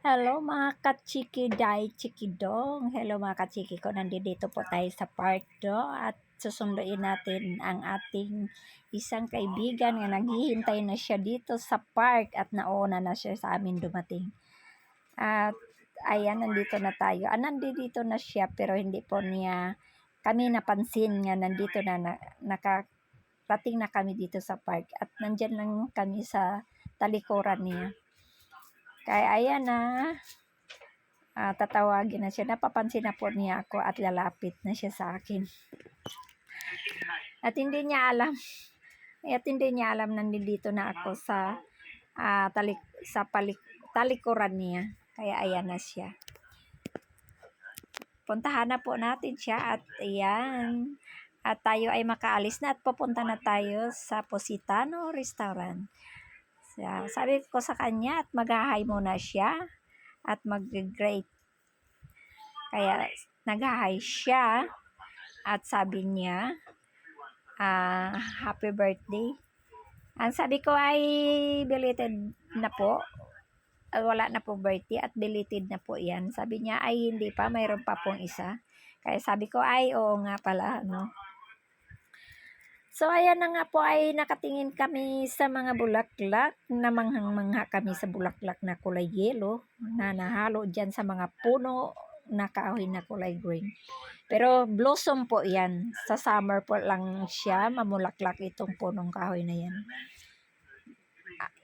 Hello mga kachiki day chikidong. Hello mga kachiki ko. Nandito po tayo sa park do at susunduin natin ang ating isang kaibigan na naghihintay na siya dito sa park at nauna na siya sa amin dumating. At ayan, nandito na tayo. Nandito na siya pero hindi po niya kami napansin nga nandito na, nakarating na kami dito sa park at nandyan lang kami sa talikuran niya. Kaya ayan na. Tatawagin na siya. Napapansin na po niya ako at lalapit na siya sa akin. At hindi niya alam nandito na ako sa talikuran niya. Kaya ayan na siya. Puntahan na po natin siya at ayan. At tayo ay makaalis na at pupunta na tayo sa Positano Restaurant. Sabi ko sa kanya at mag-hi muna siya at mag-great. Kaya nag-hi siya at sabi niya, happy birthday. Ang sabi ko ay belated na po. Wala na po birthday at belated na po yan. Sabi niya ay hindi pa, mayroon pa pong isa. Kaya sabi ko ay oo nga pala, no. So ayan na nga po ay nakatingin kami sa mga bulaklak na manghang-mangha kami sa bulaklak na kulay yellow na nahalo dyan sa mga puno na kahoy na kulay green. Pero blossom po yan. Sa summer po lang siya mamulaklak itong punong kahoy na yan.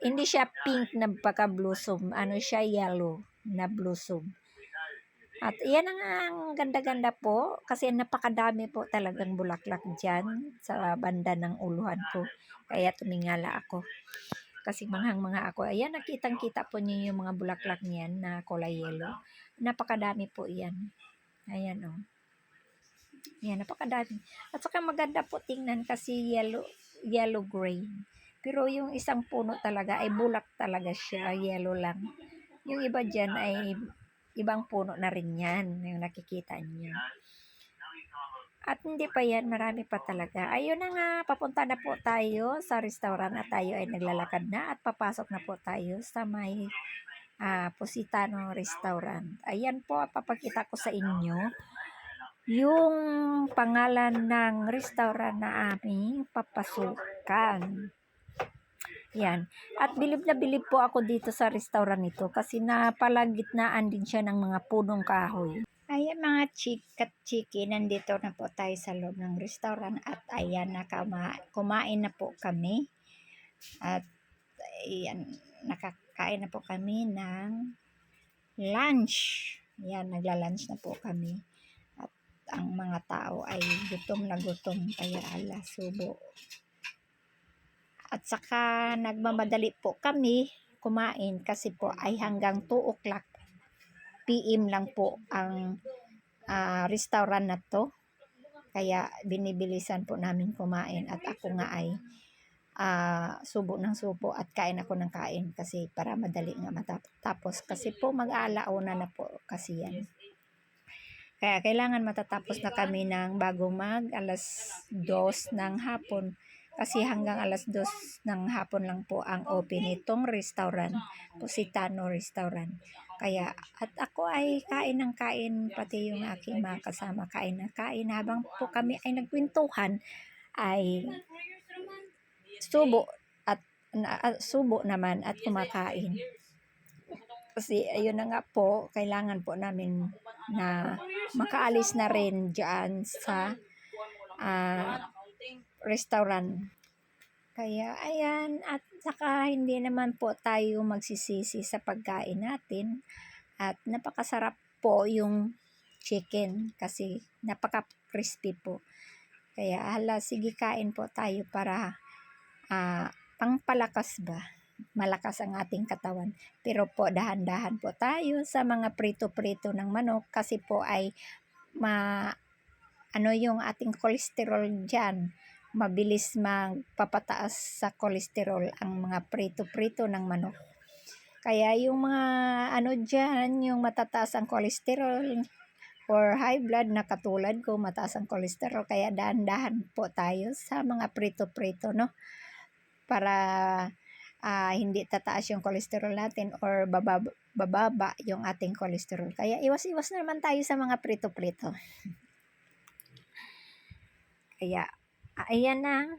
Hindi siya pink na pagka-blossom. Ano siya, yellow na blossom. At iyan ang ganda-ganda po kasi napakadami po talagang bulaklak dyan sa banda ng uluhan ko. Kaya tumingala ako. Kasi manghang-mangha ako. Ayan, nakitang-kita po niyo yung mga bulaklak niyan na kulay yellow. Napakadami po yan. Ayan o. Ayan, napakadami. At saka maganda po tingnan kasi yellow gray. Pero yung isang puno talaga ay bulak talaga siya. Yellow lang. Yung iba dyan ay ibang puno na rin yan. Yung nakikita niyo. At hindi pa yan, marami pa talaga. Ayun na nga, papunta na po tayo sa restaurant at tayo ay naglalakad na at papasok na po tayo sa may Positano Restaurant. Ayan po, papakita ko sa inyo yung pangalan ng restaurant na aming papasukan. Yan. At bilib na bilib po ako dito sa restaurant nito kasi napalagitnaan din siya ng mga punong kahoy. Ayan mga chiki, nandito na po tayo sa loob ng restaurant at ayan, kumain na po kami. At ayan, nakakain na po kami ng lunch. Ayan, nagla-lunch na po kami. At ang mga tao ay gutom na gutom kaya subo. At saka nagmamadali po kami kumain kasi po ay hanggang 2 o'clock PM lang po ang restaurant na to. Kaya binibilisan po namin kumain at ako nga ay subo ng subo at kain ako ng kain kasi para madali nga matatapos kasi po mag-aalauna na po kasi yan. Kaya kailangan matatapos na kami bago mag 2:00 ng hapon. Kasi hanggang 2:00 ng hapon lang po ang open itong restaurant, Positano Restaurant. Kaya, at ako ay kain ng kain, pati yung aking mga kasama kain ng kain. Habang po kami ay nagkwentuhan, ay subo naman at kumakain. Kasi ayun na nga po, kailangan po namin na makaalis na rin dyan sa restaurant. Kaya ayan, at saka hindi naman po tayo magsisisi sa pagkain natin at napakasarap po yung chicken kasi napaka-crispy po. Kaya sige kain po tayo para pangpalakas ba? Malakas ang ating katawan. Pero po dahan-dahan po tayo sa mga prito-prito ng manok kasi po ay yung ating cholesterol dyan. Mabilis magpapataas sa cholesterol ang mga prito-prito ng manok. Kaya yung mga dyan, yung matataas ang cholesterol or high blood na katulad ko, mataas ang cholesterol. Kaya dahan-dahan po tayo sa mga prito-prito, no? Para hindi tataas yung cholesterol natin or bababa yung ating cholesterol. Kaya iwas-iwas na naman tayo sa mga prito-prito. Kaya, ayan na.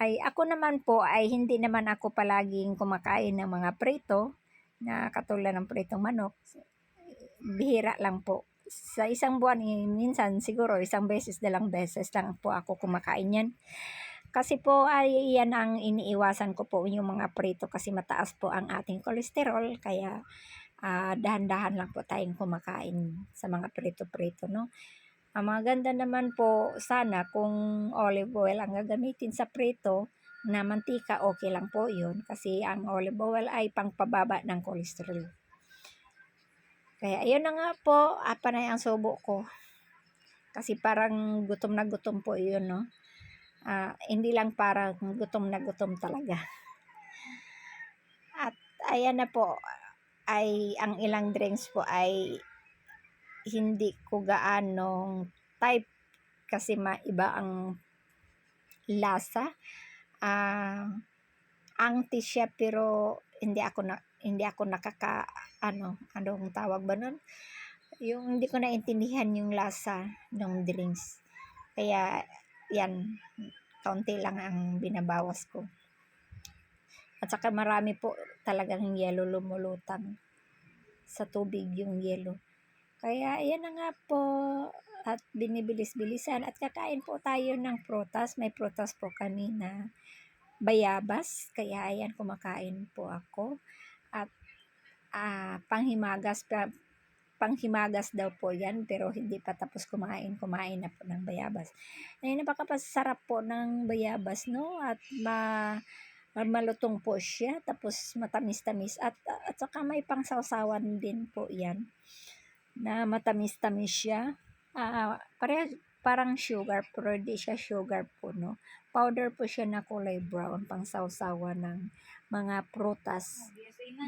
Ay, ako naman po ay hindi naman ako palaging kumakain ng mga prito na katulad ng pritong manok. Bihira lang po. Sa isang buwan, minsan siguro isang beses, dalawang beses lang po ako kumakain yan. Kasi po ay yan ang iniiwasan ko po yung mga prito kasi mataas po ang ating kolesterol. Kaya dahan-dahan lang po tayong kumakain sa mga prito-prito, no? Ang maganda naman po sana kung olive oil ang gagamitin sa prito na mantika, okay lang po yun. Kasi ang olive oil ay pangpababa ng kolesterol. Kaya ayun na nga po, panay ang subo ko. Kasi parang gutom na gutom po yun, no? Hindi lang parang gutom na gutom talaga. At ayan na po, ay ang ilang drinks po ay hindi ko gaanong type kasi maiba ang lasa. Angti siya pero hindi ako anong tawag ba nun? Yung hindi ko naintindihan yung lasa ng drinks. Kaya yan, kaunti lang ang binabawas ko. At saka marami po talagang yelo lumulutang sa tubig yung yelo. Kaya ayan na nga po, at binibilis-bilisan at kakain po tayo ng prutas. May prutas po kami na bayabas, kaya ayan kumakain po ako. At panghimagas daw po yan, pero hindi pa tapos kumain na po ng bayabas. Ay, napakasarap po ng bayabas, no? At malutong po siya, tapos matamis-tamis at saka may pangsawsawan din po yan na matamis-tamis siya. Parang sugar, pero di siya sugar po, no? Powder po siya na kulay brown, pang sawsawa ng mga prutas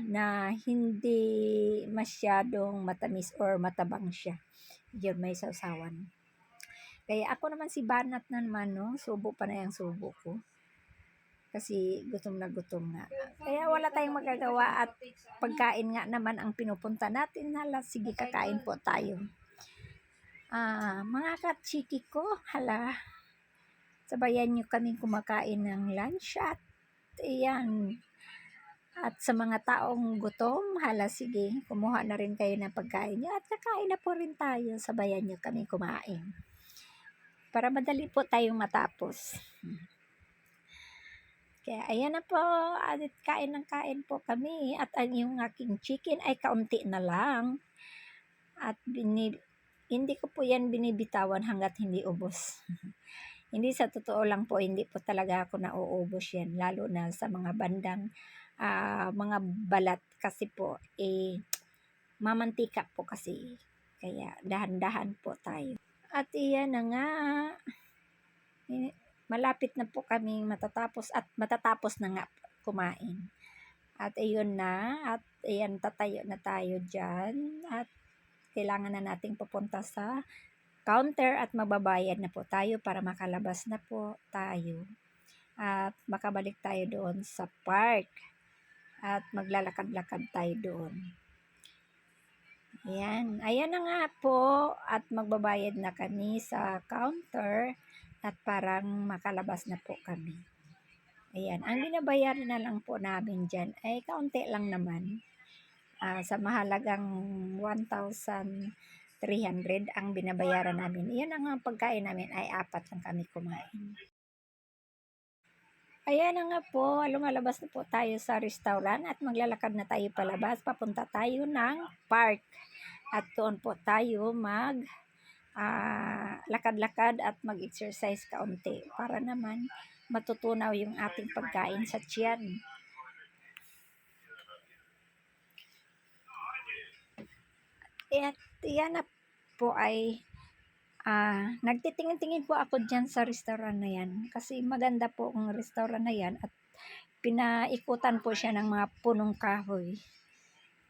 na hindi masyadong matamis or matabang siya. Yun, may sawsawan. Kaya ako naman si Banat na naman, no? Subo pa na yung subo ko. Kasi gutom na gutom nga. Kaya wala tayong magagawa at pagkain nga naman ang pinupunta natin. Hala, sige kakain po tayo. Mga katsiki ko, hala, sabayan nyo kaming kumakain ng lunch at ayan. At sa mga taong gutom, hala sige, kumuha na rin kayo ng pagkain nyo at kakain na po rin tayo. Sabayan nyo kaming kumain. Para madali po tayong matapos. Kaya ayan na po, at kain po kami. At yung aking chicken ay kaunti na lang. At hindi ko po yan binibitawan hanggat hindi ubos. Hindi, sa totoo lang po, hindi po talaga ako nauubos yan. Lalo na sa mga bandang mga balat kasi po, mamantika po kasi. Kaya dahan-dahan po tayo. At iyan na nga, malapit na po kami matatapos na nga kumain. At ayun na, at ayan, tatayo na tayo dyan. At kailangan na nating pupunta sa counter at mababayad na po tayo para makalabas na po tayo. At makabalik tayo doon sa park. At maglalakad-lakad tayo doon. Ayan na nga po, at magbabayad na kami sa counter at parang makalabas na po kami. Ayan, ang binabayaran na lang po namin dyan ay kaunti lang naman. Sa mahalagang 1,300 ang binabayaran namin. Iyan ang pagkain namin ay 4 lang kami kumain. Ayan na nga po, lumalabas na po tayo sa restaurant at maglalakad na tayo palabas. Papunta tayo ng park. At doon po tayo lakad-lakad at mag-exercise kaunti para naman matutunaw yung ating pagkain sa tiyan. At yan na po ay nagtitingin-tingin po ako dyan sa restaurant na yan kasi maganda po ang restaurant na yan at pinaikutan po siya ng mga punong kahoy.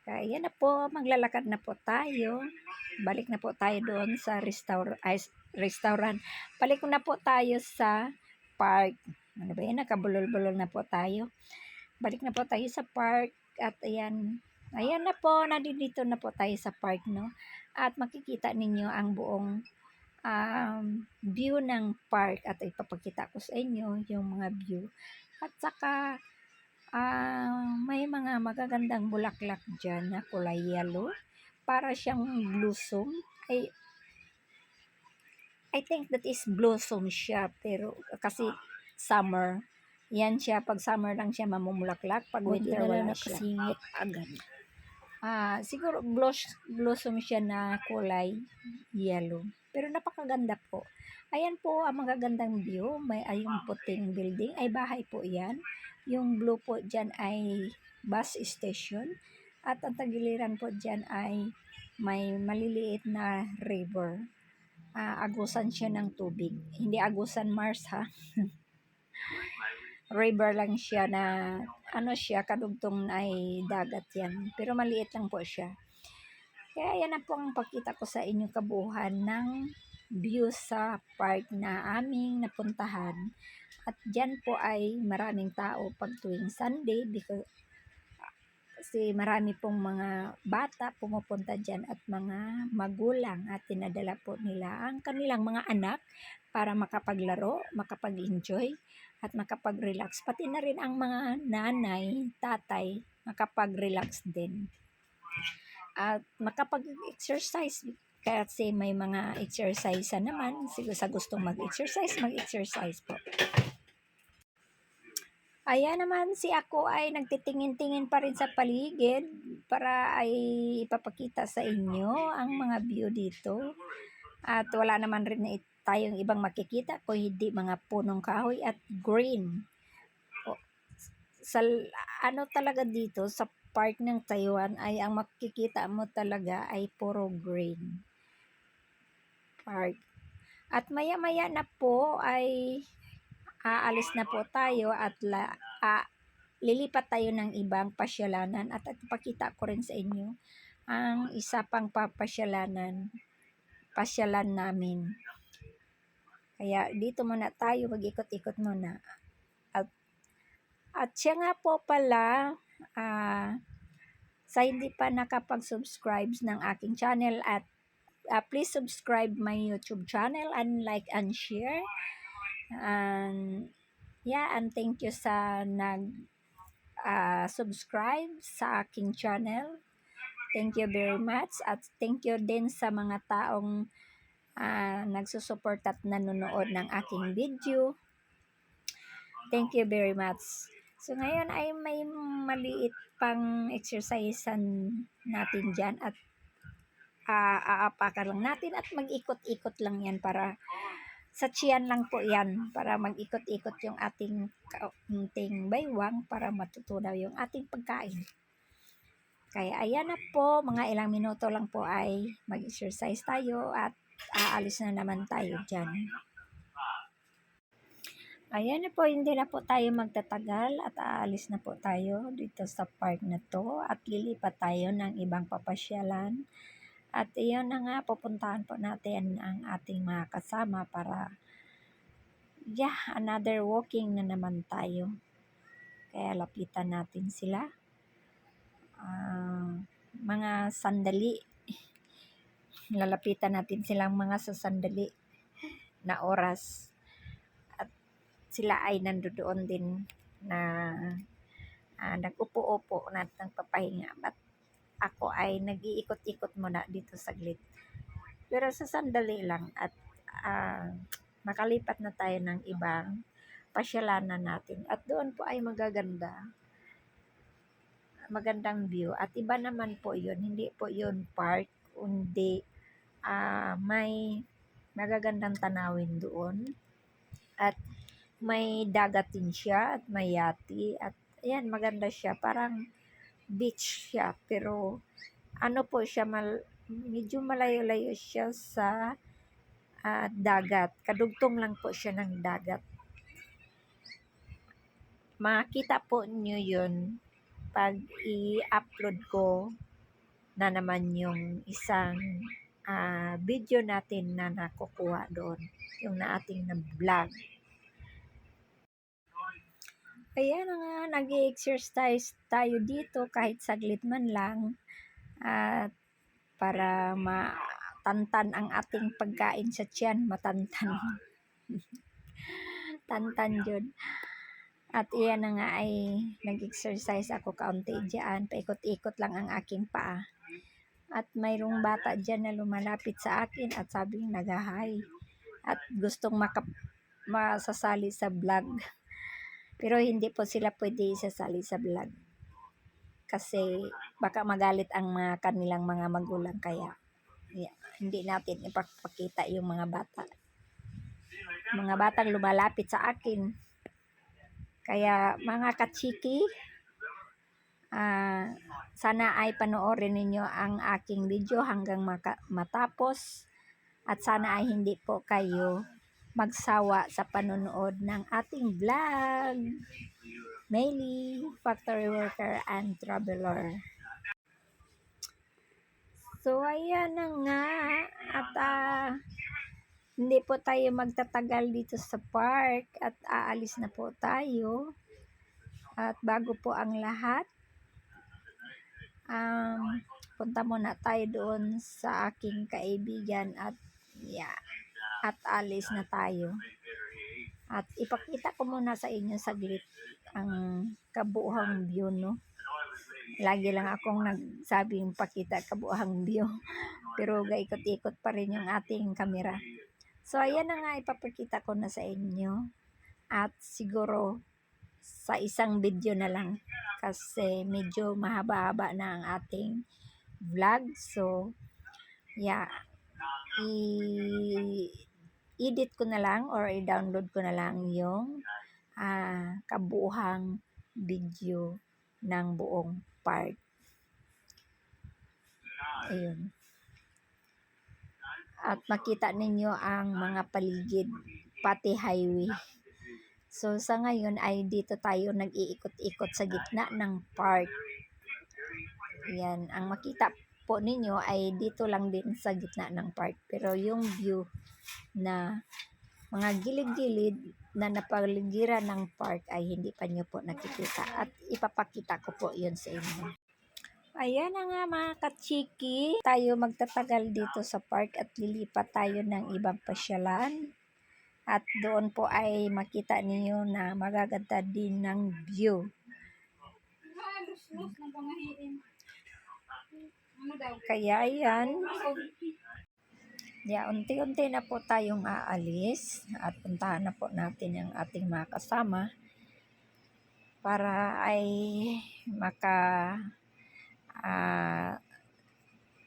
Kaya yan na po, maglalakad na po tayo. Balik na po tayo doon sa restaurant. Balik na po tayo sa park. Ano ba yan? Nakabulol-bulol na po tayo. Balik na po tayo sa park. At ayan, Ayan na po, nandito na po tayo sa park, no? At makikita ninyo ang buong view ng park at ipapakita ko sa inyo yung mga view. At saka may mga magagandang bulaklak dyan na kulay yellow. Para siyang blossom. I think that is blossom siya, pero kasi summer. Yan siya, pag summer lang siya mamumulaklak, pag winter wala siya. Nakasingit agad. Siguro blossom siya na kulay yellow. Pero napakaganda po. Ayan po ang magagandang view. May yung puting building ay bahay po yan. Yung blue po dyan ay bus station. At ang tagiliran po dyan ay may maliliit na river. Agusan siya ng tubig. Hindi agusan Mars, ha. River lang siya na kadugtong ay dagat yan. Pero maliit lang po siya. Kaya yan na po ang pakita ko sa inyo kabuuhan ng view sa park na aming napuntahan. At dyan po ay maraming tao pag tuwing Sunday kasi marami pong mga bata pumupunta dyan at mga magulang at tinadala po nila ang kanilang mga anak para makapaglaro, makapag-enjoy at makapag-relax. Pati na rin ang mga nanay, tatay, makapag-relax din. At makapag-exercise kasi may mga exercise naman. Siguro sa gustong mag-exercise po. Ayan naman si ako ay nagtitingin-tingin pa rin sa paligid para ay ipapakita sa inyo ang mga view dito. At wala naman rin tayong ibang makikita kung hindi mga punong kahoy at green. Talaga dito sa park ng Taiwan ay ang makikita mo talaga ay puro green park. At maya-maya na po ay aalis na po tayo at lilipat tayo ng ibang pasyalanan at ipakita ko rin sa inyo ang isa pang pasyalan namin. Kaya dito muna tayo, mag-ikot-ikot muna. At siya nga po pala, sa hindi pa nakapag-subscribe ng aking channel at please subscribe my YouTube channel and like and share. And thank you sa subscribe sa aking channel. Thank you very much at thank you din sa mga taong nagsusupport at nanonood ng aking video. Thank you very much. So ngayon ay may maliit pang exercise natin dyan at aapakan lang natin at mag-ikot-ikot lang yan para sa tiyan lang po yan, para mag-ikot-ikot yung ating kaunting baywang para matutunaw yung ating pagkain. Kaya ayan na po, mga ilang minuto lang po ay mag-exercise tayo at aalis na naman tayo dyan. Ayan na po, hindi na po tayo magtatagal at aalis na po tayo dito sa park na to at lilipat tayo ng ibang papasyalan. At iyon na nga, pupuntahan po natin ang ating mga kasama para another walking na naman tayo. Kaya lapitan natin sila. Mga sandali. Lalapitan natin silang mga sandali na oras. At sila ay nandoon din na nag-upo-upo na nagpapahinga. At ako ay nag-iikot-ikot muna dito saglit. Pero sa sandali lang at makalipat na tayo ng ibang pasyalanan natin. At doon po ay magandang view. At iba naman po yun. Hindi po yun park. Kundi may magagandang tanawin doon. At may dagat din siya at may yati. At ayan, maganda siya. Parang beach siya. Pero po siya, medyo malayo-layo siya sa dagat. Kadugtong lang po siya ng dagat. Makita po nyo yun pag i-upload ko na naman yung isang video natin na nakukuha doon. Yung na ating na vlog. Kaya na nga, nag-exercise tayo dito kahit saglit man lang at para matantan ang ating pagkain sa tiyan, matantan. Tantan yun. At iyan na nga ay nag-exercise ako kaunti dyan. Paikot-ikot lang ang aking paa. At mayroong bata dyan na lumalapit sa akin at sabing nag-hi. At gustong masasali sa vlog. Pero hindi po sila pwede isasali sa vlog. Kasi baka magalit ang mga kanilang mga magulang, kaya hindi natin ipapakita yung mga bata. Mga batang lumalapit sa akin. Kaya mga kachiki, sana ay panoorin ninyo ang aking video hanggang matapos. At sana ay hindi po kayo magsawa sa panonood ng ating vlog. Melly, factory worker and traveler. So, ayan na nga. At hindi po tayo magtatagal dito sa park at aalis na po tayo. At bago po ang lahat, punta muna tayo doon sa aking kaibigan at alis na tayo. At ipakita ko muna sa inyo saglit ang kabuuhang view, no? Lagi lang akong nagsabing pakita kabuuhang view. Pero gaikot-ikot pa rin yung ating camera. So, ayan na nga, ipapakita ko na sa inyo. At siguro, sa isang video na lang. Kasi medyo mahaba-haba na ang ating vlog. So, i-edit ko na lang or i-download ko na lang yung kabuuhang video ng buong park. Ayun. At makita ninyo ang mga paligid, pati highway. So, sa ngayon ay dito tayo nag-iikot-ikot sa gitna ng park. Yan, ang makita po ninyo ay dito lang din sa gitna ng park. Pero yung view na mga gilid-gilid na napaligiran ng park ay hindi pa nyo po nakikita. At ipapakita ko po yun sa inyo. Ayan na nga mga kachiki, tayo magtatagal dito sa park at lilipat tayo ng ibang pasyalan. At doon po ay makita niyo na magaganda din ng view. Kaya yan, unti-unti na po tayong aalis at puntahan na po natin ang ating mga kasama para ay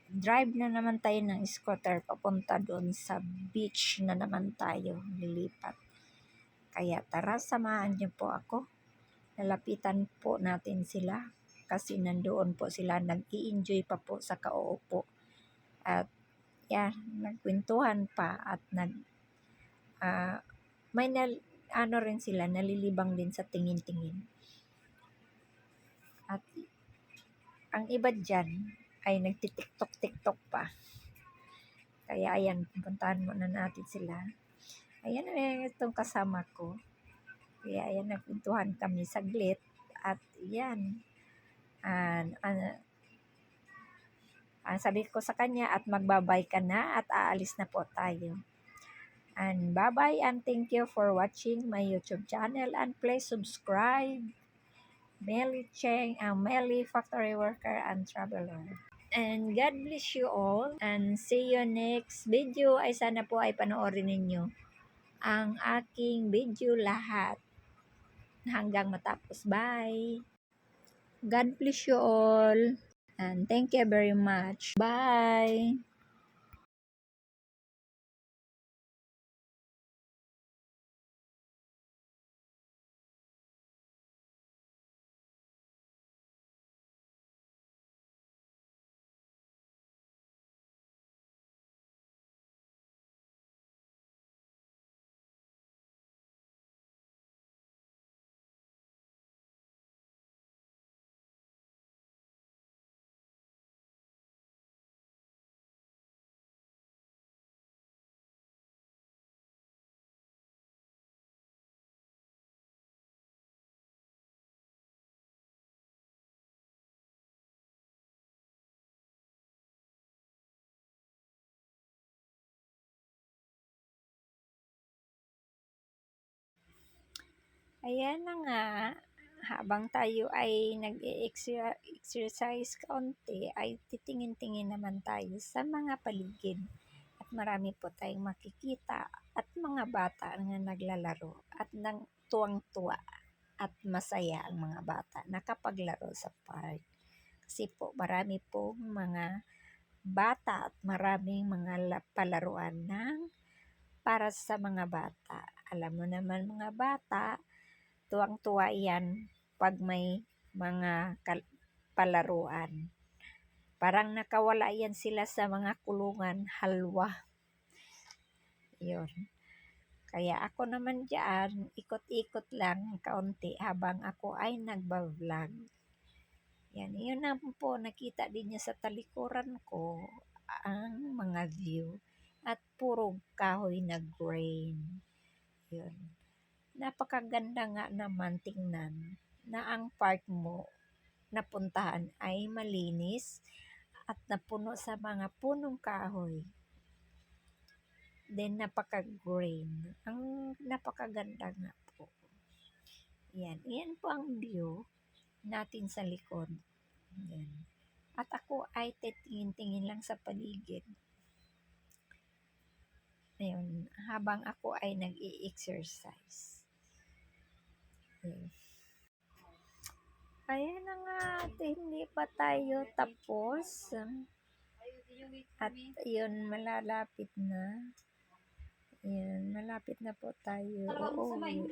drive na naman tayo ng scooter papunta doon sa beach na naman tayo lilipat. Kaya tara, samahan niyo po ako. Lalapitan po natin sila kasi nandoon po sila, nag-i-enjoy pa po sa kauupo. At nagkwentuhan pa at may rin sila, nalilibang din sa tingin-tingin. At ang iba dyan ay nagtitiktok-tiktok pa. Kaya ayan, puntahan muna natin sila. Ayan, itong kasama ko. Kaya ayan, nagpuntuhan kami saglit. At ayan, sabi ko sa kanya at magbabay ka na at aalis na po tayo. And bye-bye and thank you for watching my YouTube channel and please subscribe. Melly Cheng, Melly Factory Worker and Traveler. And God bless you all and see you next video. Ay sana po ay panoorin ninyo ang aking video lahat hanggang matapos. Bye! God bless you all and thank you very much. Bye! Ayan na nga, habang tayo ay nag-e-exercise kaunti, ay titingin-tingin naman tayo sa mga paligid. At marami po tayong makikita at mga bata na naglalaro at nang tuwang-tuwa at masaya ang mga bata nakapaglaro sa park. Kasi po marami pong mga bata at maraming mga palaruan ng para sa mga bata. Alam mo naman mga bata, tuwang-tuwa yan pag may mga palaruan. Parang nakawala yan sila sa mga kulungan, halwa. Yun. Kaya ako naman dyan, ikot-ikot lang kaunti habang ako ay nagbablog. Yan, yun na po, nakita din niya sa talikuran ko ang mga view at puro kahoy na grain. Yun. Napakaganda nga naman tingnan na ang park mo napuntahan ay malinis at napuno sa mga punong kahoy. Then napaka-green. Ang napakaganda nga po. Yan. Yan po ang view natin sa likod. Yan. At ako ay titingin-tingin lang sa paligid. Ayun. Habang ako ay nag-i-exercise. Yan. Ayan na nga at hindi pa tayo tapos. At yun, malalapit na. Ayan, malapit na po tayo uuwi.